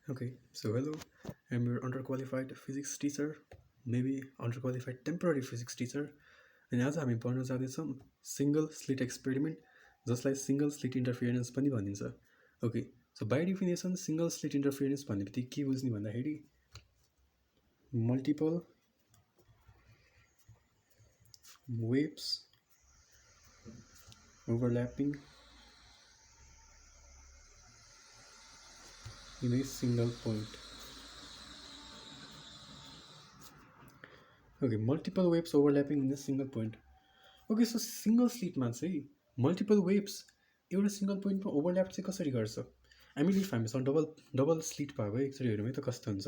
Okay, so hello, I'm your underqualified physics teacher, maybe underqualified temporary physics teacher, अनि आज हामी पढ्न जाँदैछौँ सिङ्गल स्लिट एक्सपेरिमेन्ट जसलाई सिङ्गल स्लिट इन्टरफियरेन्स पनि भनिन्छ। Okay, so by definition single slit interference भन्ने बित्तिकै के बुझ्ने भन्दाखेरि multiple waves overlapping in a single point. Okay, multiple waves overlapping in a single point. Okay, so single स्लिटमा चाहिँ मल्टिपल वेव्स एउटा सिङ्गल पोइन्टमा ओभरल्याप चाहिँ कसरी गर्छ? हामीले इफ हामीसँग डबल डबल स्लिट भएको एकचोटि हेरौँ है त कस्तो हुन्छ।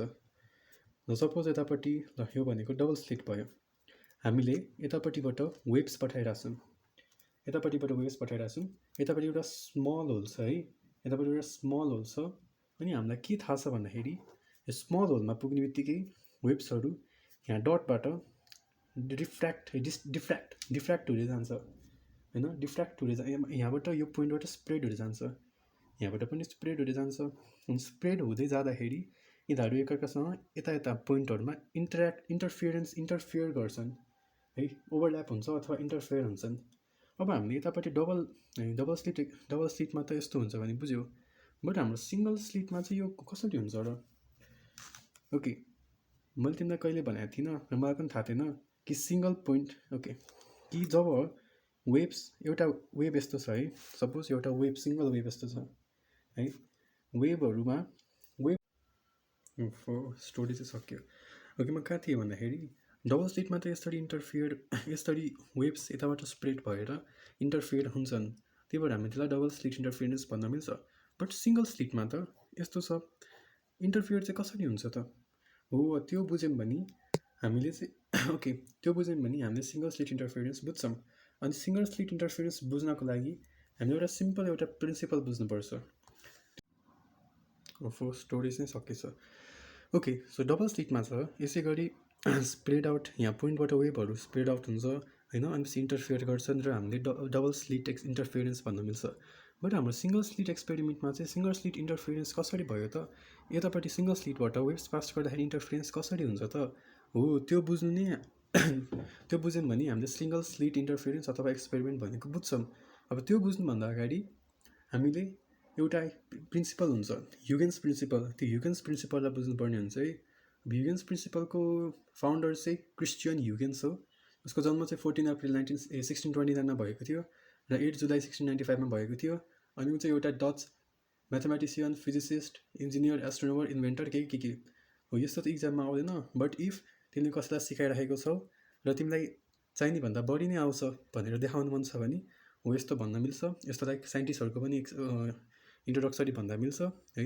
ल सपोज यतापट्टि ल यो भनेको डबल स्लिट भयो, हामीले यतापट्टिबाट वेव्स पठाइरहेको छौँ, यतापट्टिबाट वेव्स पठाइरहेको छौँ, यतापट्टि एउटा स्मल होल छ है, यतापट्टि एउटा स्मल होल छ। अनि हामीलाई के थाहा छ भन्दाखेरि यो स्मल होलमा पुग्ने बित्तिकै वेव्सहरू यहाँ डटबाट डिफ्र्याक्ट हुँदै जान्छ होइन, डिफ्र्याक्ट हुँदै यहाँबाट यो पोइन्टबाट स्प्रेड हुँदै जान्छ, यहाँबाट पनि स्प्रेड हुँदै जान्छ। अनि स्प्रेड हुँदै जाँदाखेरि यिनीहरू एकअर्कासँग यता यता पोइन्टहरूमा इन्टरफियर गर्छन् है, ओभरल्याप हुन्छ अथवा इन्टरफियर हुन्छन्। अब हामीले यतापट्टि डबल स्लिटमा त यस्तो हुन्छ भने बुझ्यो, बट हाम्रो सिङ्गल स्लिटमा चाहिँ यो कसरी हुन्छ र? ओके, मैले तिमीलाई कहिले भनेको थिइनँ र मलाई पनि थाहा थिएन कि सिङ्गल पोइन्ट, ओके, कि जब वेव्स एउटा वेभ यस्तो छ है, सपोज एउटा वेभ सिङ्गल वेभ यस्तो छ है, वेभहरूमा स्टोरी चाहिँ सक्यो। ओके, म कहाँ थिएँ भन्दाखेरि डबल स्लिटमा त यसरी वेव्स यताबाट स्प्रेड भएर इन्टरफियर हुन्छन्, त्यही भएर हामी त्यसलाई डबल स्लिट इन्टरफियरेन्स भन्न मिल्छ। बट सिङ्गल स्लिटमा त यस्तो छ, इन्टरफियर चाहिँ कसरी हुन्छ त? हो, त्यो बुझ्यौँ भने हामीले चाहिँ ओके, त्यो बुझ्यौँ भने हामीले सिङ्गल स्लिट इन्टरफियरेन्स बुझ्छौँ। अनि सिङ्गल स्लिट इन्टरफियरेन्स बुझ्नको लागि हामीले एउटा सिम्पल एउटा प्रिन्सिपल बुझ्नुपर्छ। स्टोरी चाहिँ सकेछ। ओके, सो डबल स्लिटमा छ यसै गरी स्प्रेड आउट, यहाँ पोइन्टबाट वेभहरू स्प्रेड आउट हुन्छ होइन, अनि इन्टरफियर गर्छन् र हामीले डबल स्लिट इन्टरफियरेन्स भन्न मिल्छ। बट हाम्रो सिङ्गल स्लिट एक्सपेरिमेन्टमा चाहिँ सिङ्गल स्लिट इन्टरफियरेन्स कसरी भयो त? यतापट्टि सिङ्गल स्लिटबाट वेभ्स पास गर्दाखेरि इन्टरफियरेन्स कसरी हुन्छ त? हो, त्यो बुझ्नु नै त्यो बुझ्यौँ भने हामीले सिङ्गल स्लिट इन्टरफियरेन्स अथवा एक्सपेरिमेन्ट भनेको बुझ्छौँ। अब त्यो बुझ्नुभन्दा अगाडि हामीले एउटा प्रिन्सिपल हुन्छ ह्युगेन्स प्रिन्सिपल, त्यो ह्युगेन्स प्रिन्सिपललाई बुझ्नुपर्ने हुन्छ है। ह्युगेन्स प्रिन्सिपलको फाउन्डर चाहिँ क्रिस्चियन ह्युगेन्स हो। उसको जन्म चाहिँ 14 अप्रिल 1629मा भएको थियो र 8 जुलाई 1695मा भएको थियो। अनि ऊ चाहिँ एउटा Dutch mathematician, physicist, engineer, astronomer, inventor के हो। यस्तो त इक्जाममा आउँदैन, बट इफ तिमीले कसैलाई सिकाइराखेको छौ र तिमीलाई चाहिने भन्दा बढी नै आउँछ भनेर देखाउनु मन छ भने हो यस्तो भन्न मिल्छ। यस्तोलाई साइन्टिस्टहरूको पनि इन्ट्रोडक्सरी भन्दा मिल्छ है।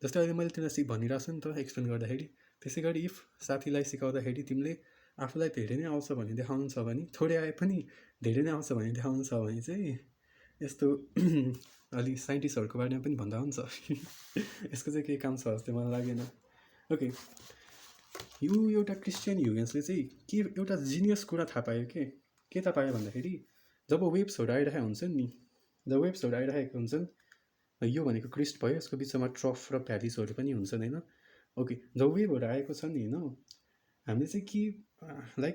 जस्तै अहिले मैले तिमीलाई भनिरहेको छु नि त एक्सप्लेन गर्दाखेरि, त्यसै गरी इफ साथीलाई सिकाउँदाखेरि तिमीले आफूलाई धेरै नै आउँछ भने देखाउनु छ भने, थोरै आए पनि धेरै नै आउँछ भने देखाउनु छ भने चाहिँ यस्तो अलि साइन्टिस्टहरूको बारेमा पनि भन्दा हुन्छ। यसको चाहिँ केही काम छ जस्तै मलाई लागेन। ओके, यो एउटा क्रिस्चियन ह्युगेन्सले चाहिँ के एउटा जिनियस कुरा थाहा पायो के थाहा पायो भन्दाखेरि जब वेभ्सहरू आइरहेको हुन्छन् नि, जब वेभ्सहरू आइरहेको हुन्छन्, यो भनेको क्रिस्ट भयो, यसको बिचमा ट्रफ र भ्यालिजहरू पनि हुन्छन् होइन। ओके, जब वेभहरू आएको छ नि होइन, हामीले चाहिँ के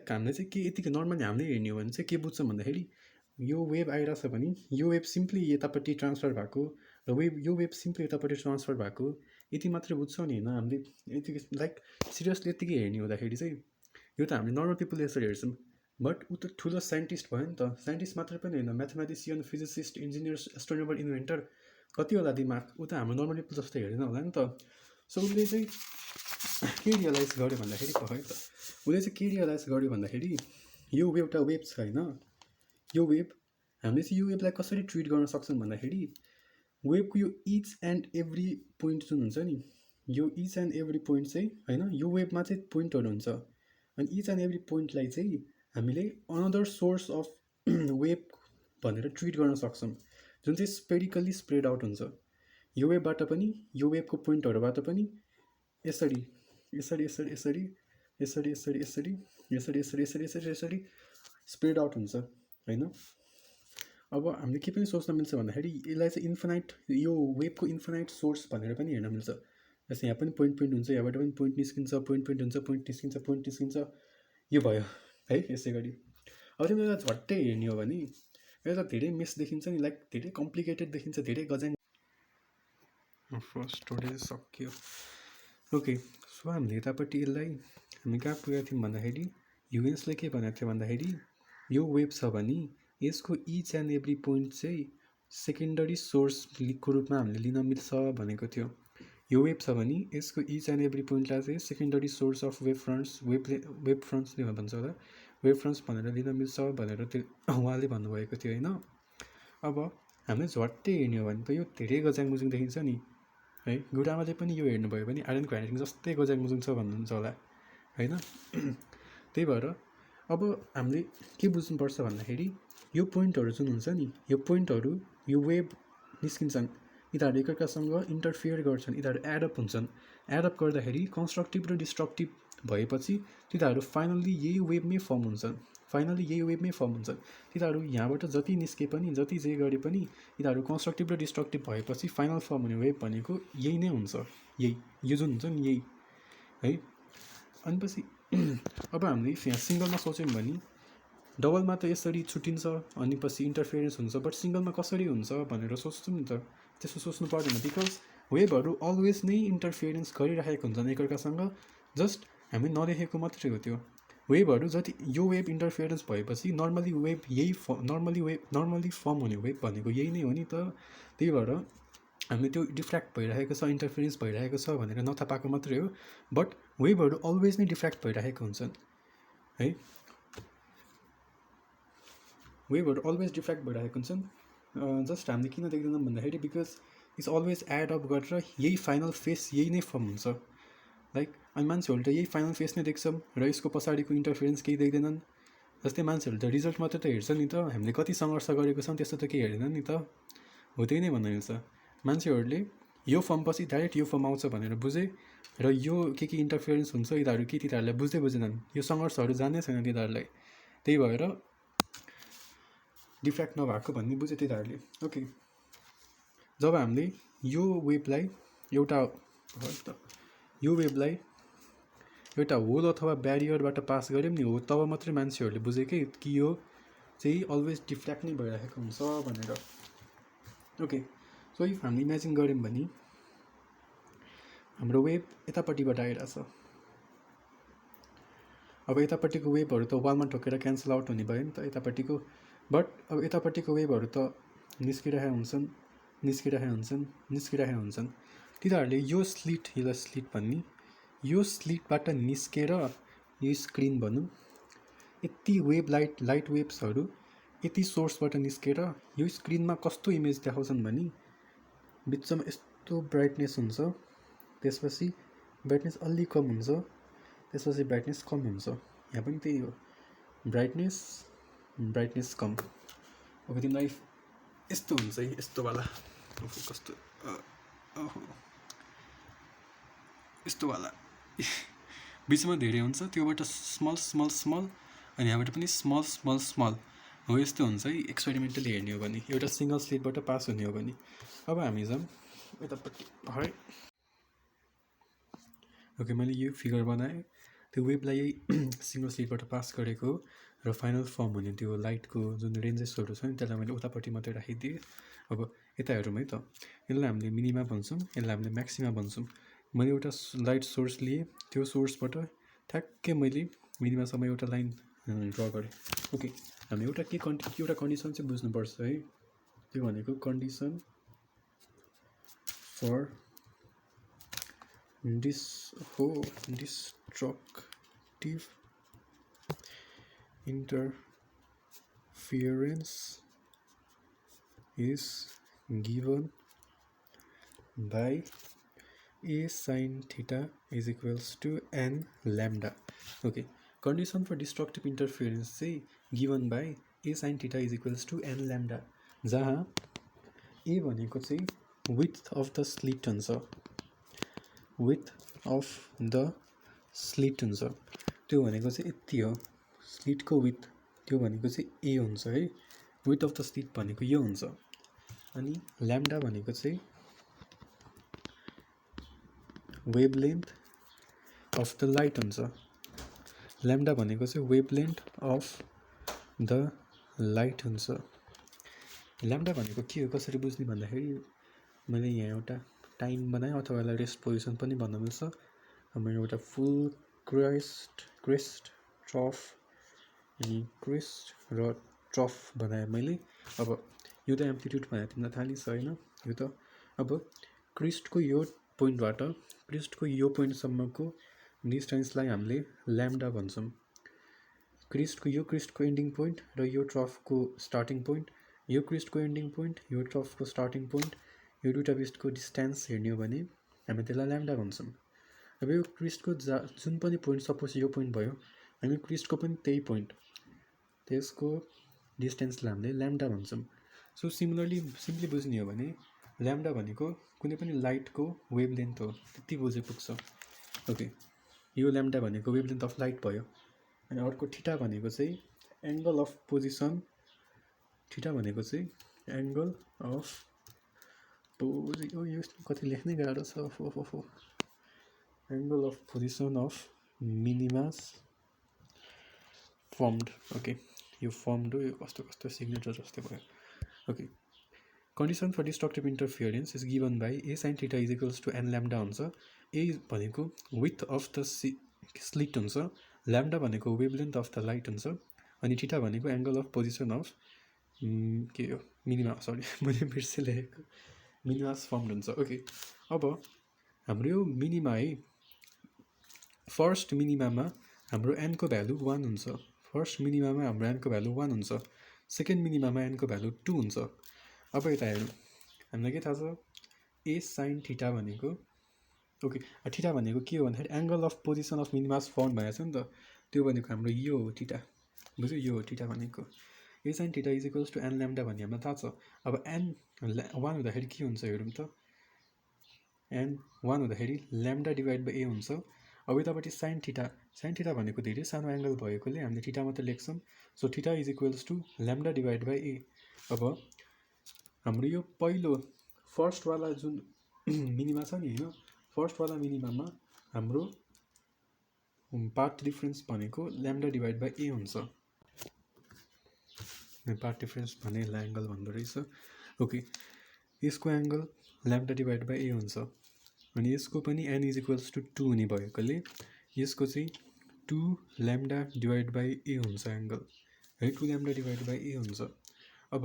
हामीले चाहिँ के यतिकै नर्मली हामीले हेर्ने हो भने चाहिँ के बुझ्छौँ भन्दाखेरि यो वेभ आइरहेछ भने यो वेभ सिम्पली यतापट्टि ट्रान्सफर भएको र यो वेभ सिम्पली यतापट्टि ट्रान्सफर भएको यति मात्रै बुझ्छौँ नि होइन। हामीले यतिकै सिरियसली यतिकै हेर्ने हुँदाखेरि चाहिँ यो त हामीले नर्मल पिपलले यसरी हेर्छौँ, बट ऊ त ठुलो साइन्टिस्ट भयो नि त। साइन्टिस्ट मात्रै पनि होइन, mathematician, physicist, engineer, astronomer, inventor, कति होला दिमाग, ऊ त हाम्रो नर्मल पिपल जस्तो हेर्दैन होला नि त। सो उसले चाहिँ के रियलाइज गर्यो भन्दाखेरि यो एउटा वेभ छ होइन, यो वेभ हामीले चाहिँ यो वेभलाई कसरी ट्रिट गर्न सक्छौँ भन्दाखेरि वेभको यो इच एन्ड एभ्री पोइन्ट जुन हुन्छ नि, यो इच एन्ड एभ्री पोइन्ट चाहिँ होइन, यो वेभमा चाहिँ पोइन्टहरू हुन्छ। अनि इच एन्ड एभ्री पोइन्टलाई चाहिँ हामीले अनदर सोर्स अफ वेभ भनेर ट्रिट गर्न सक्छौँ, जुन चाहिँ स्पेरिकल्ली स्प्रेड आउट हुन्छ। यो वेभबाट पनि यो वेभको पोइन्टहरूबाट पनि यसरी यसरी यसरी यसरी यसरी यसरी यसरी यसरी यसरी यसरी यसरी यसरी स्प्रेड आउट हुन्छ होइन। अब हामीले के पनि सोच्न मिल्छ भन्दाखेरि यसलाई चाहिँ इन्फिनाइट, यो वेभको इन्फिनाइट सोर्स भनेर पनि हेर्न मिल्छ। जस्तै यहाँ पनि पोइन्ट पोइन्ट हुन्छ, यहाँबाट पनि पोइन्ट निस्किन्छ, पोइन्ट पोइन्ट हुन्छ, पोइन्ट निस्किन्छ, यो भयो है। यसै गरी अब तिमीलाई झट्टै हेर्ने हो भने यसलाई धेरै मेस देखिन्छ नि, लाइक धेरै कम्प्लिकेटेड देखिन्छ, धेरै गजाङ। फर्स्ट स्टोरेज सक्यो। ओके, सो हामीले यतापट्टि यसलाई हामी कहाँ पुगेको थियौँ भन्दाखेरि युएन्सले के भनेको थियो भन्दाखेरि यो वेब छ भने यसको इच एन्ड एभ्री पोइन्ट चाहिँ सेकेन्डरी सोर्सको रूपमा हामीले लिन मिल्छ भनेको थियो। यो वेब छ भने यसको इच एन्ड एभ्री पोइन्टलाई चाहिँ सेकेन्डरी सोर्स अफ वेब फ्रन्ट्सले भन्छ होला, वेब फ्रन्ट्स भनेर लिन मिल्छ भनेर त्यो उहाँले भन्नुभएको थियो होइन। अब हामीले झट्टै हेर्ने हो भने त यो धेरै गजाङ मुजुङ देखिन्छ नि है। गुरुआमाले पनि यो हेर्नुभयो भने आइरनको ह्यान्डराइटिङ जस्तै गजाङ मुजुङ छ भन्नुहुन्छ होला होइन। त्यही भएर अब हामीले के बुझ्नुपर्छ भन्दाखेरि यो पोइन्टहरू जुन हुन्छ नि, यो पोइन्टहरू यो वेब निस्किन्छन्, यिनीहरू एकअर्कासँग इन्टरफियर गर्छन्, यिनीहरू एडअप हुन्छन्। एडअप गर्दाखेरि कन्स्ट्रक्टिभ र डिस्ट्रक्टिभ भएपछि तिनीहरू फाइनल्ली यही वेबमै फर्म हुन्छन्, तिनीहरू यहाँबाट जति निस्के पनि जति जे गरे पनि यिनीहरू कन्स्ट्रक्टिभ र डिस्ट्रक्टिभ भएपछि फाइनल फर्म हुने वेब भनेको यही नै हुन्छ, यही यो जुन हुन्छ नि यही है। अनि पछि अब हामीले यहाँ सिङ्गलमा सोच्यौँ भने डबलमा त यसरी छुट्टिन्छ अनि पछि इन्टरफियरेन्स हुन्छ, बट सिङ्गलमा कसरी हुन्छ भनेर सोच्छौँ नि त, त्यसो सोच्नु पर्दैन। बिकज वेबहरू अलवेज नै इन्टरफियरेन्स गरिरहेको हुन्छन् एकअर्कासँग, जस्ट हामी नदेखेको मात्रै हो त्यो वेबहरू। जति यो वेब इन्टरफियरेन्स भएपछि नर्मली फर्म हुने वेब भनेको यही नै हो नि त। त्यही भएर हामीले त्यो डिफ्र्याक्ट भइरहेको छ, इन्टरफियरेन्स भइरहेको छ भनेर नथा पाएको मात्रै हो, बट वेबहरू अलवेज नै डिफ्र्याक्ट भइरहेको हुन्छन् है। वेबहरू अलवेज डिफ्र्याक्ट भइरहेको हुन्छन्। जस्ट हामीले किन देख्दैनौँ भन्दाखेरि because it's always add up गरेर यही फाइनल फेस यही नै फर्म हुन्छ। लाइक अनि मान्छेहरूले त यही फाइनल फेस नै देख्छन् र यसको पछाडिको इन्टरफियरेन्स केही देख्दैनन्। जस्तै मान्छेहरूले त रिजल्ट मात्रै त हेर्छ नि त, हामीले कति सङ्घर्ष गरेको छौँ त्यस्तो त केही हेर्दैन नि त, हो त्यही नै भन्नु मिल्छ। मान्छेहरूले यो फर्म पछि डाइरेक्ट यो फर्म आउँछ भनेर बुझे र यो के इन्टरफियरेन्स हुन्छ यिनीहरू के तिनीहरूलाई बुझ्दै बुझेनन्, यो सङ्घर्षहरू जानै छैन तिनीहरूलाई, त्यही भएर डिफ्र्याक्ट नभएको भन्ने बुझ्यो तिनीहरूले। ओके, जब हामीले यो वेबलाई एउटा होल अथवा ब्यारियरबाट पास गऱ्यौँ नि, हो तब मात्रै मान्छेहरूले बुझे कि यो चाहिँ अलवेज डिफ्र्याक्ट नै भइरहेको हुन्छ भनेर। ओके, सो इफ हामीले इमेजिन गऱ्यौँ भने हाम्रो वेब यतापट्टिबाट आइरहेछ, अब यतापट्टिको वेबहरू त वालमा ठोकेर क्यान्सल आउट हुने भयो नि त यतापट्टिको, बट अब यतापट्टिको वेबहरू त निस्किरहेका हुन्छन्। तिनीहरूले यो स्लिट, यसलाई स्लिट भन्ने, यो स्लिटबाट निस्केर यो स्क्रिन भनौँ, यति वेब लाइट वेब्सहरू यति सोर्सबाट निस्केर यो स्क्रिनमा कस्तो इमेज देखाउँछन् भने बिचमा यस्तो ब्राइटनेस हुन्छ, त्यसपछि ब्राइटनेस अलि कम हुन्छ, त्यसपछि ब्राइटनेस कम हुन्छ। यहाँ पनि त्यही हो, ब्राइटनेस कम। अब तिमीलाई यस्तो हुन्छ है, यस्तोवाला कस्तो यस्तोवाला बिचमा धेरै हुन्छ, त्योबाट स्मल अनि यहाँबाट पनि स्मल हो, यस्तो हुन्छ है एक्सपेरिमेन्टली हेर्ने हो भने, एउटा सिङ्गल स्लिटबाट पास हुने हो भने। अब हामी जाऊँ यतापट्टि है। ओके, मैले यो फिगर बनाएँ, त्यो वेबलाई यही सिङ्गल स्लिटबाट पास गरेको र फाइनल फर्म हुने त्यो लाइटको जुन रेन्जेसहरू छ नि त्यसलाई मैले उतापट्टि मात्रै राखिदिएँ। अब यता हेरौँ है त, यसलाई हामीले मिनिमा भन्छौँ, यसलाई हामीले म्याक्सिमा भन्छौँ। मैले एउटा लाइट सोर्स लिएँ, त्यो सोर्सबाट ठ्याक्कै मैले मिनिमासम्म एउटा लाइन ड्र गरेँ। ओके, हामी एउटा कन्डिसन चाहिँ बुझ्नुपर्छ है, त्यो भनेको condition for destructive interference is given by a sin theta is equals to n lambda. Okay, condition for destructive interference say given by a sin theta is equals to n lambda, जहाँ a भनेको चाहिँ width of the slit हुन्छ, त्यो भनेको चाहिँ यति हो, स्लिटको with त्यो भनेको चाहिँ ए हुन्छ है, विथ अफ द स्लिट भनेको यो हुन्छ, अनि ल्याम्डा भनेको चाहिँ वेभलेन्थ अफ द लाइट हुन्छ। ल्याम्डा भनेको चाहिँ वेभलेन्थ अफ द लाइट हुन्छ। ल्याम्डा भनेको के हो कसरी बुझ्ने भन्दाखेरि मैले यहाँ एउटा टाइम बनाएँ अथवा यसलाई रेस्ट पोजिसन पनि भन्न मिल्छ। हाम्रो एउटा फुल क्रेस्ट ट्रफ अनि क्रेस्ट र ट्रफ बनाएँ मैले। अब यो त एम्प्लिट्युड भनेर तिमीलाई थाहा नै छ होइन। यो त अब क्रिस्टको यो पोइन्टबाट क्रिस्टको यो पोइन्टसम्मको डिस्टेन्सलाई हामीले ल्याम्डा भन्छौँ। क्रिस्टको एन्डिङ पोइन्ट र यो ट्रफको स्टार्टिङ पोइन्ट, यो क्रिस्टको एन्डिङ पोइन्ट, यो ट्रफको स्टार्टिङ पोइन्ट, यो दुईवटा बिचको डिस्टेन्स हेर्ने हो भने हामी त्यसलाई ल्याम्डा भन्छौँ। अब यो क्रिस्टको जुन पनि पोइन्ट, सपोज यो पोइन्ट भयो, हामी क्रिस्टको पनि त्यही पोइन्ट, त्यसको डिस्टेन्सलाई हामीले ल्याम्डा भन्छौँ। सो सिमिलरली सिम्पली बुझ्ने हो भने ल्याम्डा भनेको कुनै पनि लाइटको वेभलेन्थ हो, त्यति बुझे पुग्छ। ओके, यो ल्याम्डा भनेको वेभलेन्थ अफ लाइट भयो। अनि अर्को थीटा भनेको चाहिँ एङ्गल अफ पोजिसन। थीटा भनेको चाहिँ एङ्गल अफ यो कति लेख्नै गाह्रो छ। ओहो, angle of position of minimas formed. Okay, यो फर्मड हो, यो कस्तो सिग्नेचर जस्तो भयो। Okay, condition for destructive interference is given by a sine theta is equals to n lambda हुन्छ। ए भनेको विथ अफ द स्लिट हुन्छ, ल्याम्डा भनेको वेभलेन्थ अफ द लाइट हुन्छ, अनि थीटा भनेको एङ्गल अफ पोजिसन अफ के हो minima, sorry मैले बिर्से लेखेको, मिनिमास फर्मड हुन्छ। ओके, अब हाम्रो यो मिनिमा है, फर्स्ट मिनिमामा हाम्रो एनको भ्यालु 1 हुन्छ। फर्स्ट मिनिमामा हाम्रो एनको भ्यालु 1 हुन्छ। सेकेन्ड मिनिमामा एनको भ्यालु 2 हुन्छ। अब यता हेर्नु, हामीलाई के थाहा छ, ए साइन थीटा भनेको, ओके थीटा भनेको के हो भन्दाखेरि angle of position of मिनिमास form भनेको छ नि त, त्यो भनेको हाम्रो यो हो थीटा, बुझ्यो, यो हो थीटा भनेको। A sine theta is equals to n lambda भन्ने हामीलाई थाहा छ। अब एन 1 हुँदाखेरि के हुन्छ हेरौँ त, एन 1 हुँदाखेरि ल्याम्डा डिभाइड बाई ए हुन्छ। अब यतापट्टि साइन थीटा भनेको धेरै सानो एङ्गल भएकोले हामीले थीटा मात्रै लेख्छौँ। So theta is equals to lambda divide by a. अब हाम्रो यो पहिलो फर्स्टवाला जुन मिनिमा छ नि होइन, फर्स्टवाला मिनिमामा हाम्रो पार्ट डिफ्रेन्स भनेको ल्याम्डा डिभाइड बाई ए हुन्छ। पार्ट डिफ्रेन्स भने यसलाई एङ्गल भन्दो रहेछ। ओके, यसको angle lambda divide by a हुन्छ, अनि यसको पनि एन इज इक्वल्स टु 2 हुने भएकोले यसको चाहिँ 2 ल्याम्डा डिभाइड बाई ए हुन्छ एङ्गल है, 2 ल्याम्डा डिभाइड बाई ए हुन्छ। अब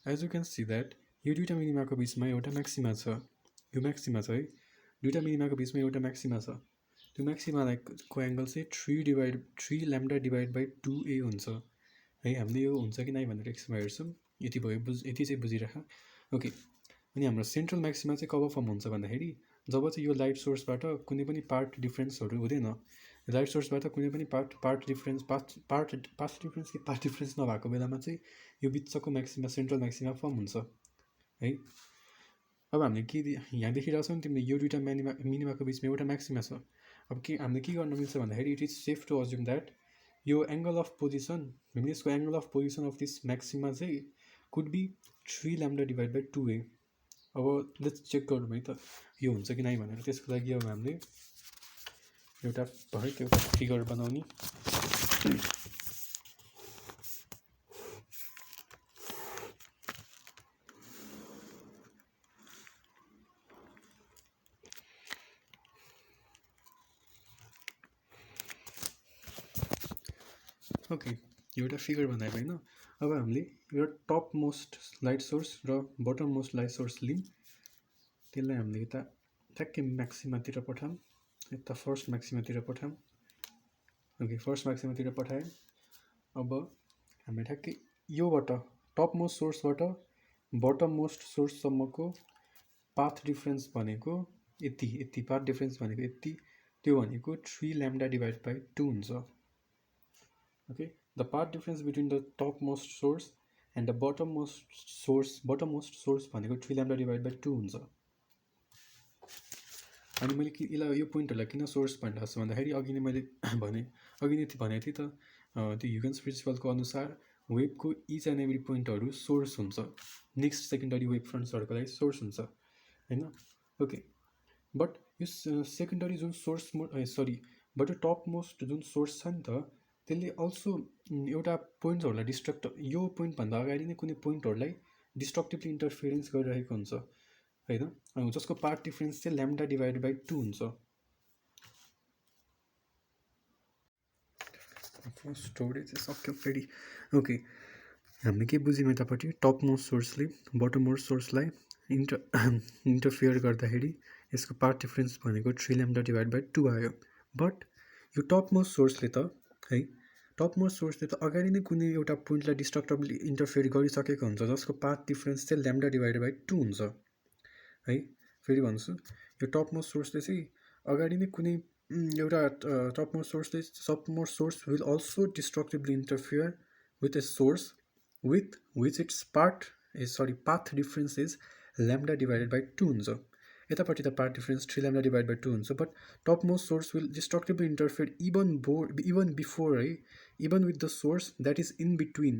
as you can see that यो दुईवटा मिनिमाको बिचमा एउटा म्याक्सिमा छ, यो म्याक्सिमा छ है, दुईवटा मिनिमाको बिचमा एउटा म्याक्सिमा छ, त्यो म्याक्सिमालाई को एङ्गल चाहिँ 3 ल्याम्डा डिभाइड बाई 2a हुन्छ है। हामीले यो हुन्छ कि नै भनेर एकछिनमा हेर्छौँ, यति भयो, यति चाहिँ बुझिराख। ओके, अनि हाम्रो सेन्ट्रल म्याक्सिमा चाहिँ कब फर्म हुन्छ भन्दाखेरि जब चाहिँ यो लाइट सोर्सबाट कुनै पनि पार्ट डिफ्रेन्सहरू हुँदैन, लाइट सोर्सबाट कुनै पनि पार्ट डिफ्रेन्स नभएको बेलामा चाहिँ यो बिचको म्याक्सिमा, सेन्ट्रल म्याक्सिमा फर्म हुन्छ है। अब हामीले के यहाँ देखिरहेको छौँ नि तिमीले, यो दुईवटा मिनिमाको बिचमा एउटा म्याक्सिमा छ। अब के हामीले के गर्न मिल्छ भन्दाखेरि it is safe to assume that यो एङ्गल अफ पोजिसन, हामीले यसको angle of position of this maxima चाहिँ could be 3 lambda divide by 2a। अब लेट्स चेक गरौँ है त यो हुन्छ कि नै भनेर। त्यसको लागि अब हामीले एउटा भयो एउटा फिगर बनाउने। ओके, एउटा फिगर बनायो होइन। अब हामीले एउटा टप मोस्ट लाइट सोर्स र बटम मोस्ट लाइट सोर्स लिउँ, त्यसलाई हामीले यता ठ्याक्कै म्याक्सिमातिर पठाऊँ, यता फर्स्ट म्याक्सिमातिर पठाऊँ। ओके, फर्स्ट म्याक्सिमातिर पठाएँ। अब हामीले ठ्याक्कै योबाट टप मोस्ट सोर्सबाट बटम मोस्ट सोर्ससम्मको पाथ डिफ्रेन्स भनेको यति पाथ डिफ्रेन्स भनेको यति, त्यो भनेको 3 ल्याम्डा डिभाइड बाई 2 हुन्छ। Okay, the path difference between the topmost source and the bottommost source भनेको 3 ल्याम्डा डिभाइड बाई 2 हुन्छ। अनि मैले यसलाई यो पोइन्टहरूलाई किन सोर्स भनेको छु भन्दाखेरि अघि नै मैले भनेको थिएँ त, त्यो ह्युगन्स प्रिन्सिपलको अनुसार वेभको इच एन्ड एभ्री पोइन्टहरू सोर्स हुन्छ, नेक्स्ट सेकेन्डरी वेभ फ्रन्ट्सहरूको लागि सोर्स हुन्छ होइन। ओके, बट यो सेकेन्डरी जुन source sorry but top most जुन सोर्स छ नि त त्यसले अल्सो एउटा पोइन्ट्सहरूलाई डिस्ट्रक्ट यो पोइन्टभन्दा अगाडि नै कुनै पोइन्टहरूलाई डिस्ट्रक्टिभली इन्टरफियरेन्स गरिरहेको हुन्छ होइन, जसको पाथ डिफ्रेन्स चाहिँ ल्याम्डा डिभाइड बाई 2 हुन्छ। स्टोरेज चाहिँ सक्यो फेरि। ओके, हामीले के बुझ्यौँ यतापट्टि टप मोस्ट सोर्सले बटम मोस्ट सोर्सलाई इन्टरफियर गर्दाखेरि यसको पाथ डिफ्रेन्स भनेको 3 ल्याम्डा डिभाइड बाई 2 आयो। बट यो टप मोस्ट सोर्सले त है, टप मोस्ट सोर्सले त अगाडि नै कुनै एउटा पोइन्टलाई डिस्ट्रक्टिभली इन्टरफियर गरिसकेको हुन्छ जसको पाथ डिफ्रेन्स चाहिँ ल्याम्डा डिभाइड बाई 2 हुन्छ है। फेरि भन्छु, यो टप मोस्ट सोर्सले चाहिँ अगाडि नै कुनै एउटा top most source will also destructively interfere with a source with which its path difference is lambda divided by 2 हुन्छ। यतापट्टि त path difference 3 lambda divide by 2 हुन्छ, but top most source will destructively interfere even before है, even with the source that is in between.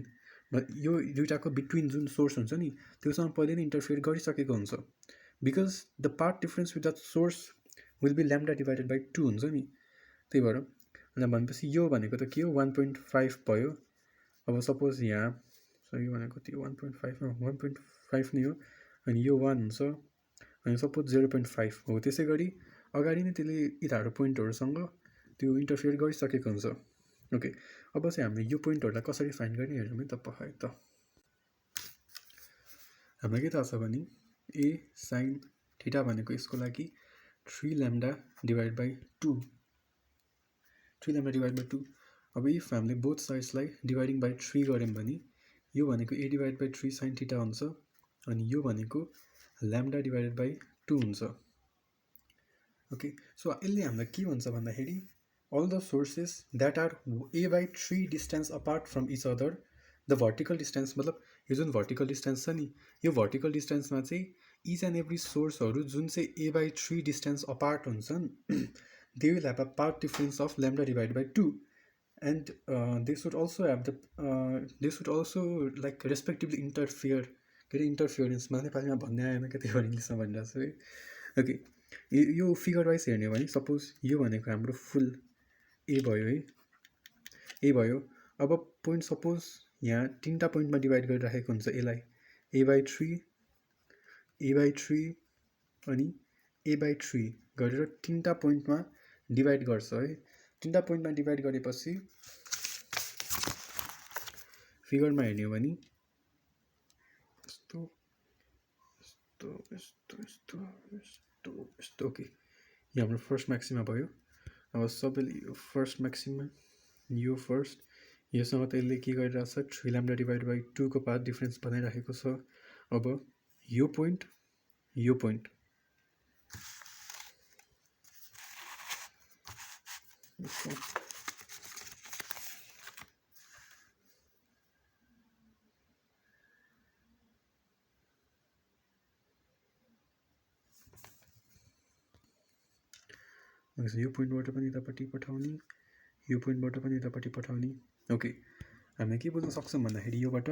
यो दुइटाको between जुन source हुन्छ नि त्योसँग पहिले नै इन्टरफियर गरिसकेको हुन्छ, because the path difference with the source will be lambda divided by 2 हुन्छ नि। त्यही भएर भनेपछि यो भनेको त के हो 1.5 भयो। अब सपोज यहाँ यो भनेको त्यो 1.5 नै हो, अनि यो 1 हुन्छ, अनि सपोज 0.5 हो। त्यसै गरी अगाडि नै त्यसले यिनीहरू पोइन्टहरूसँग त्यो इन्टरफियर गरिसकेको हुन्छ। ओके, अब चाहिँ हामीले यो पोइन्टहरूलाई कसरी फाइन्ड गर्ने हेरौँ है त पखाइ त। हामीलाई के थाहा छ भने ए साइन थीटा भनेको यसको लागि 3 lambda divide by 2, 3 lambda divide by 2। अब इफ हामीले बोथ साइड्सलाई डिभाइडिङ बाई 3 गऱ्यौँ भने यो भनेको ए डिभाइड बाई 3 साइन थीटा हुन्छ, अनि यो भनेको ल्याम्डा डिभाइडेड बाई 2 हुन्छ। ओके, सो यसले हामीलाई के भन्छ भन्दाखेरि all the sources that are a by 3 distance apart from each other, the vertical distance मतलब यो जुन भर्टिकल डिस्टेन्स छ नि यो भर्टिकल डिस्टेन्समा चाहिँ इच एन्ड एभ्री सोर्सहरू जुन चाहिँ ए बाई 3 डिस्टेन्स अपार्ट हुन्छन् they will have a path difference of lambda divide by 2, and they should also have they should also like respectively interfere के अरे इन्टरफियरेन्समा नेपालीमा भन्ने आएन क्या, त्यही भएर इङ्ग्लिसमा भनिरहेको छु है। ओके, यो फिगर वाइज हेर्ने हो भने सपोज यो भनेको हाम्रो फुल ए भयो है, ए भयो। अब पोइन्ट सपोज यहाँ 3टा पोइन्टमा डिभाइड गरिराखेको हुन्छ यसलाई ए बाई 3, ए बाई 3 अनि ए बाई 3 गरेर 3टा पोइन्टमा डिभाइड गर्छ है। 3टा पोइन्टमा डिभाइड गरेपछि फिगरमा हेर्ने हो भने यस्तो यस्तो यस्तो यस्तो यस्तो यस्तो। ओके, यो हाम्रो फर्स्ट म्याक्सिमा भयो। अब सबैले यो फर्स्ट म्याक्सिमा यो फर्स्ट योसँग त यसले के गरिरहेको छ 3 ल्याम्डा डिभाइड बाई 2 को पाथ डिफ्रेन्स बनाइराखेको छ। अब यो पोइन्ट यो पोइन्टबाट पनि यतापट्टि पठाउने, यो पोइन्टबाट पनि यतापट्टि पठाउने। ओके, हामीले के बुझ्न सक्छौँ भन्दाखेरि योबाट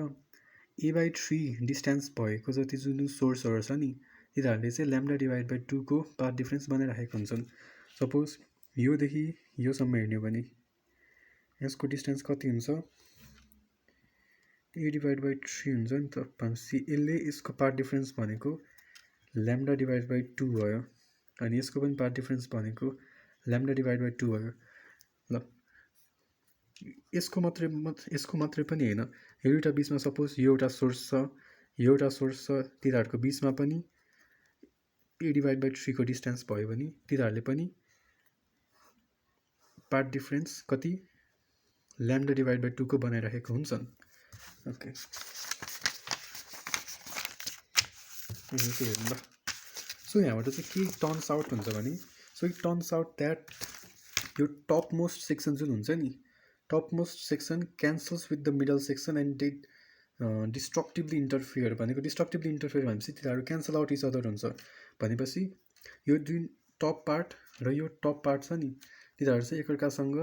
ए बाई 3 डिस्टेन्स भएको जति जुन सोर्सहरू छ नि यिनीहरूले चाहिँ ल्याम्डा डिभाइड बाई 2 को पाथ डिफ्रेन्स बनाइराखेको हुन्छन्। सपोज योदेखि योसम्म हेर्ने हो भने यसको डिस्टेन्स कति हुन्छ ए डिभाइड बाई 3 हुन्छ नि त, भनेपछि यसले यसको पाथ डिफ्रेन्स भनेको ल्याम्डा डिभाइड बाई 2 भयो, अनि यसको पनि पाथ डिफ्रेन्स भनेको ल्याम्डा डिभाइड बाई 2 भयो। ल यसको मात्रै पनि होइन, यो दुइटा बिचमा सपोज यो एउटा सोर्स छ यो एउटा सोर्स छ, तिनीहरूको बिचमा पनि ए डिभाइड बाई 3 को डिस्टेन्स भयो भने तिनीहरूले पनि पाथ डिफ्रेन्स कति ल्याम्डा डिभाइड बाई 2 को बनाइराखेको हुन्छन्। ओके, हेर्नु ल। सो यहाँबाट चाहिँ के टर्न्स आउट हुन्छ भने so it turns out that यो टप मोस्ट सेक्सन जुन हुन्छ नि top most section cancels with the middle section and they destructively interfere भनेको डिस्ट्रक्टिभली इन्टरफियर भनेपछि तिनीहरू क्यान्सल आउट इच अदर हुन्छ भनेपछि यो जुन टप पार्ट र यो टप पार्ट छ नि तिनीहरू चाहिँ एकअर्कासँग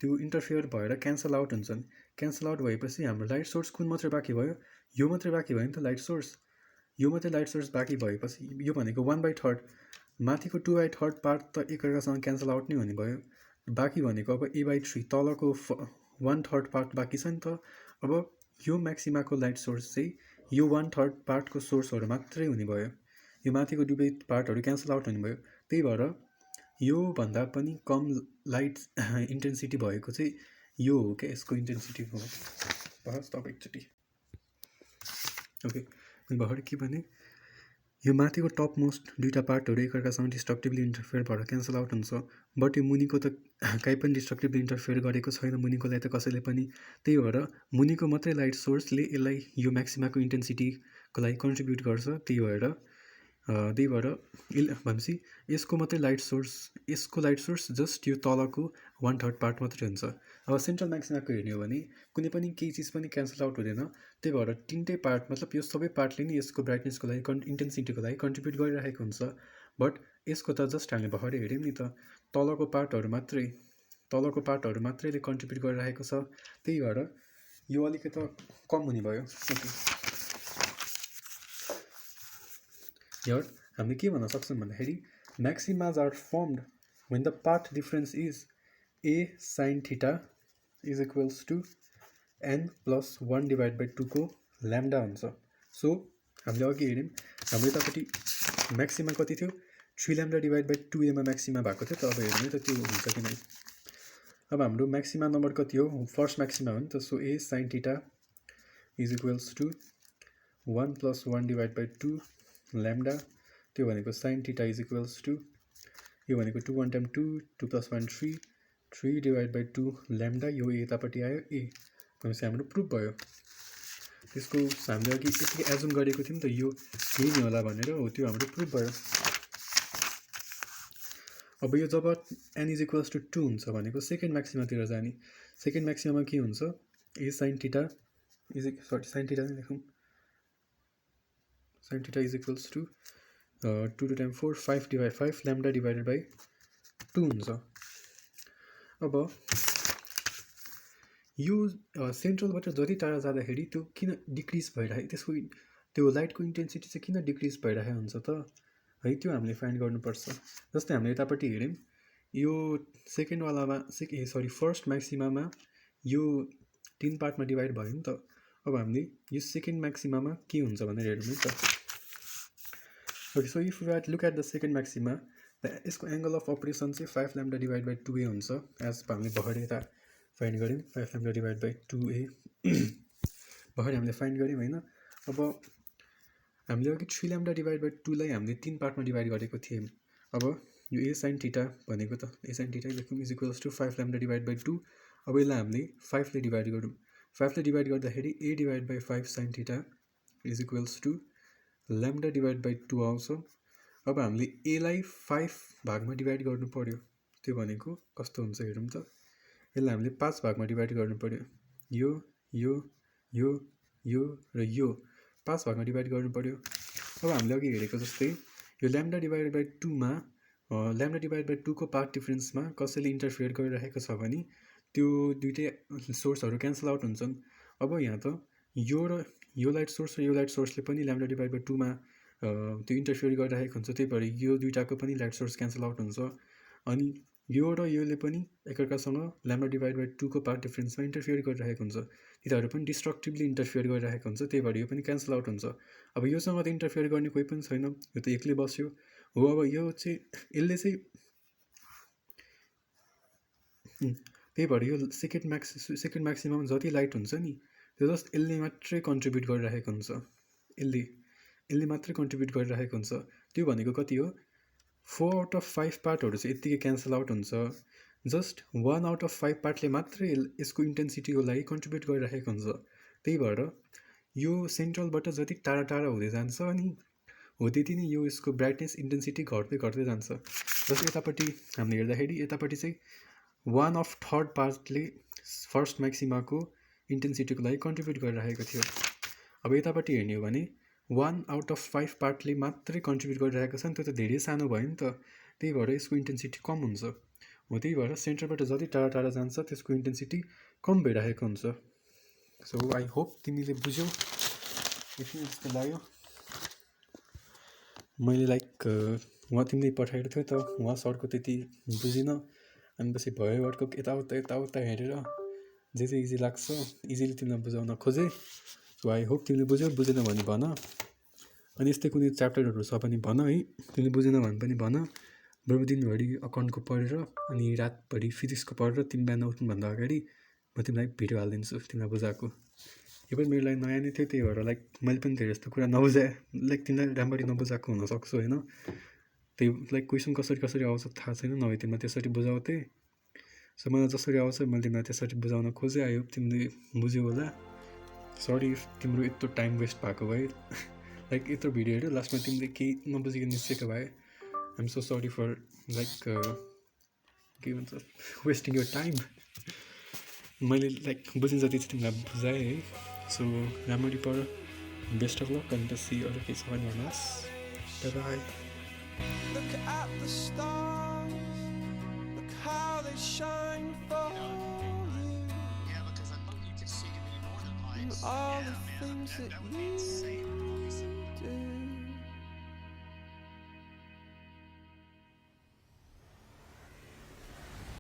त्यो इन्टरफियर भएर क्यान्सल आउट हुन्छन्। क्यान्सल आउट भएपछि हाम्रो लाइट सोर्स कुन मात्रै बाँकी भयो, यो मात्रै बाँकी भयो नि त लाइट सोर्स, यो मात्रै लाइट सोर्स बाँकी भएपछि यो भनेको 1/3 माथिको 2/3 पार्ट त एकअर्कासँग क्यान्सल आउट नै हुने भयो। बाँकी भनेको अब a/3 तलको 1/3 पार्ट बाँकी छ नि त। अब यो म्याक्सिमाको लाइट सोर्स चाहिँ यो 1/3 पार्टको सोर्सहरू मात्रै हुने भयो। यो माथिको दुवै पार्टहरू क्यान्सल आउट हुने भयो। त्यही भएर योभन्दा पनि कम लाइट इन्टेन्सिटी भएको चाहिँ यो हो क्या, यसको इन्टेन्सिटी हो। बस तपाईँ एकचोटि ओके भर्खर के भने यो माथिको टप मोस्ट दुईवटा पार्टहरू एकअर्कासँग डिस्ट्रक्टिभली इन्टरफेयर भएर क्यान्सल आउट हुन्छ। बट यो मुनिको त कहीँ पनि डिस्ट्रक्टिभली इन्टरफेयर गरेको छैन मुनिकोलाई त कसैले पनि। त्यही भएर मुनिको मात्रै लाइट सोर्सले यसलाई यो म्याक्सिमाको इन्टेन्सिटीको लागि कन्ट्रिब्युट गर्छ। त्यही भएर भनेपछि यसको मात्रै लाइट सोर्स जस्ट यो तलको 1/3 पार्ट मात्रै हुन्छ। अब सेन्ट्रल म्याक्सिमाको हेर्ने हो भने कुनै पनि केही चिज पनि क्यान्सल आउट हुँदैन। त्यही भएर तिनटै पार्ट मतलब यो सबै पार्टले नै यसको ब्राइटनेसको लागि इन्टेन्सिटीको लागि कन्ट्रिब्युट गरिरहेको हुन्छ। बट यसको त जस्ट हामीले भर्खरै हेऱ्यौँ नि त, तलको पार्टहरू मात्रैले कन्ट्रिब्युट गरिरहेको छ। त्यही भएर यो अलिकति कम हुने भयो। हियर हामीले के भन्न सक्छौँ भन्दाखेरि maximas are formed when the path difference is a sin theta is equals to n plus 1 divided by 2 को ल्याम्डा हुन्छ। सो हामीले अघि हेऱ्यौँ हाम्रो यतापट्टि म्याक्सिमा कति थियो, 3 lambda divide by 2a maxima भएको थियो। त अब हेर्नु त त्यो हुन्छ कि नै। अब हाम्रो म्याक्सिमा नम्बर कति हो, फर्स्ट म्याक्सिमा हो नि त। So a sin theta is equals to 1 plus 1 divide by 2 lambda. त्यो भनेको sin theta is equals to यो भनेको 2 1 time 2 2 plus 1 3 divide by 2 lambda. यो यतापट्टि आयो ए भनेपछि हाम्रो प्रुफ भयो। त्यसको हामीले अघि यतिकै एजुम गरेको थियौँ नि त यो यही नै होला भनेर, हो त्यो हाम्रो प्रुफ भयो। अब यो जब n इज इक्वल्स टु 2 हुन्छ भनेको सेकेन्ड म्याक्सिमातिर जाने। सेकेन्ड म्याक्सिमामा के हुन्छ, a sine theta sine theta नै लेखौँ, sine theta is equals to 2 2 time 4 5 divide 5 lambda divided by 2 हुन्छ। अब यो सेन्ट्रलबाट जति टाढा जाँदाखेरि त्यो किन डिक्रिज भइरहेको, त्यसको त्यो लाइटको इन्टेन्सिटी चाहिँ किन डिक्रिज भइरहेको हुन्छ त है, त्यो हामीले फाइन्ड गर्नुपर्छ। जस्तै हामीले यतापट्टि हेऱ्यौँ यो सेकेन्डवालामा फर्स्ट म्याक्सिमामा यो 3 पार्टमा डिभाइड भयो नि त। अब हामीले यो सेकेन्ड म्याक्सिमामा के हुन्छ भनेर हेरौँ है त। Okay so if you look at the second maxima, यसको एङ्गल अफ अपरेसन चाहिँ 5 ल्याम्डा डिभाइड बाई 2a हुन्छ। एज हामीले भर्खर यता फाइन्ड गऱ्यौँ 5 ल्याम्डा डिभाइड बाई 2a भर्खर हामीले फाइन्ड गऱ्यौँ होइन। अब हामीले अघि 3 ल्याम्डा डिभाइड बाई 2 लाई हामीले 3 पार्टमा डिभाइड गरेको थियौँ। अब यो ए साइन थीटा भनेको त ए साइन थीटा लेखौँ is equals to 5 lambda divide by 2। अब यसलाई हामीले 5 ले डिभाइड गरौँ। 5 ले डिभाइड गर्दाखेरि a divide by 5 sine theta is equals to lambda divide by 2 आउँछ। अब हामीले एलाई 5 भागमा डिभाइड गर्नु पर्यो। त्यो भनेको कस्तो हुन्छ हेरौँ त। यसलाई हामीले 5 भागमा डिभाइड गर्नु पर्यो। यो यो यो यो र यो 5 भागमा डिभाइड गर्नु पर्यो। अब हामीले अघि हेरेको जस्तै यो ल्याम्डा डिभाइड बाई 2मा ल्याम्डा डिभाइड बाई 2 को पार्ट डिफ्रेन्समा कसैले इन्टरफियर गरिरहेको छ भने त्यो दुइटै सोर्सहरू क्यान्सल आउट हुन्छन्। अब यहाँ त यो र यो लाइट सोर्स र यो लाइट सोर्सले पनि ल्याम्डा डिभाइड बाई 2मा त्यो इन्टरफियर गरिरहेको हुन्छ। त्यही भएर यो दुइटाको पनि लाइट सोर्स क्यान्सल आउट हुन्छ। अनि यो र योले पनि एकअर्कासँग ल्याम्डा डिभाइड बाई 2 को पार्ट डिफ्रेन्समा इन्टरफियर गरिरहेको हुन्छ। तिनीहरू पनि डिस्ट्रक्टिभली इन्टरफियर गरिरहेको हुन्छ। त्यही भएर यो पनि क्यान्सल आउट हुन्छ। अब योसँग त इन्टरफियर गर्ने कोही पनि छैन, यो त एक्लै बस्यो हो। अब यो चाहिँ यसले चाहिँ त्यही भएर यो सेकेन्ड म्याक्सिमम जति लाइट हुन्छ नि त्यो जस्ट यसले मात्रै कन्ट्रिब्युट गरिरहेको हुन्छ। यसले मात्रै कन्ट्रिब्युट गरिरहेको हुन्छ। त्यो भनेको कति हो, 4 आउट अफ 5 पार्टहरू चाहिँ यत्तिकै क्यान्सल आउट हुन्छ। जस्ट 1 आउट अफ 5 पार्टले मात्रै यसको इन्टेन्सिटीको लागि कन्ट्रिब्युट गरिरहेको हुन्छ। त्यही भएर यो सेन्ट्रलबाट जति टाढा टाढा हुँदै जान्छ अनि हो त्यति नै यो यसको ब्राइटनेस इन्टेन्सिटी घट्दै जान्छ। जस्तै यतापट्टि हामीले हेर्दाखेरि यतापट्टि चाहिँ 1/3 पार्टले फर्स्ट म्याक्सिमाको इन्टेन्सिटीको लागि कन्ट्रिब्युट गरिरहेको थियो। अब यतापट्टि हेर्ने हो भने 1 आउट अफ 5 पार्टले मात्रै कन्ट्रिब्युट गरिरहेको छ नि, त्यो त धेरै सानो भयो नि त। त्यही भएर यसको इन्टेन्सिटी कम हुन्छ। हो त्यही भएर सेन्टरबाट जति टाढा टाढा जान्छ त्यसको इन्टेन्सिटी कम भइरहेको हुन्छ। सो आई होप तिमीले बुझ्यौ, यति नै जस्तो लाग्यो। मैले उहाँ तिमीले पठाएको थियो त, उहाँ सरको त्यति बुझिनँ। अनि पछि भयो वर्कको यताउता यताउता हेरेर जे चाहिँ इजी लाग्छ इजिली तिमीलाई बुझाउन खोजेँ। सो आई होप तिमीले बुझ्यौ, बुझेन भने भन। अनि यस्तै कुनै च्याप्टरहरू छ भने भन है, तिमीले बुझेन भने पनि भन। बरु दिनभरि अकाउन्टको पढेर अनि रातभरि फिजिक्सको पढेर तिमी बिहान उठ्नुभन्दा अगाडि म तिमीलाई भिडियो हालिदिन्छु तिमीलाई बुझाएको। यो पनि मेरो लागि नयाँ नै थियो, त्यही भएर लाइक मैले पनि धेरै जस्तो कुरा नबुझाएँ, लाइक तिमीलाई राम्ररी नबुझाएको हुनसक्छु होइन। त्यही लाइक क्वेसन कसरी कसरी आउँछ थाहा छैन, नभए तिमीलाई त्यसरी बुझाउँथेँ। सो मलाई जसरी आउँछ मैले तिमीलाई त्यसरी बुझाउन खोजेँ। आई होप तिमीले बुझ्यौ होला। सरी इफ तिम्रो यत्रो टाइम वेस्ट भएको भए, लाइक यत्रो भिडियो हेऱ्यो लास्टमा तिमीले केही नबुझिकन निस्केको भए I'm so sorry for like के भन्छ वेस्टिङ यर टाइम। मैले लाइक बुझिन्छ जति चाहिँ तिमीलाई बुझाएँ है। सो राम्ररी पढ, बेस्ट अफ लक, अनि पछि अरू केही छ भने भन्नुहोस्। By by. Look at the stars, look how they shine for you. Yeah, because I thought you could see me more than lights. All Yeah, the man. things that you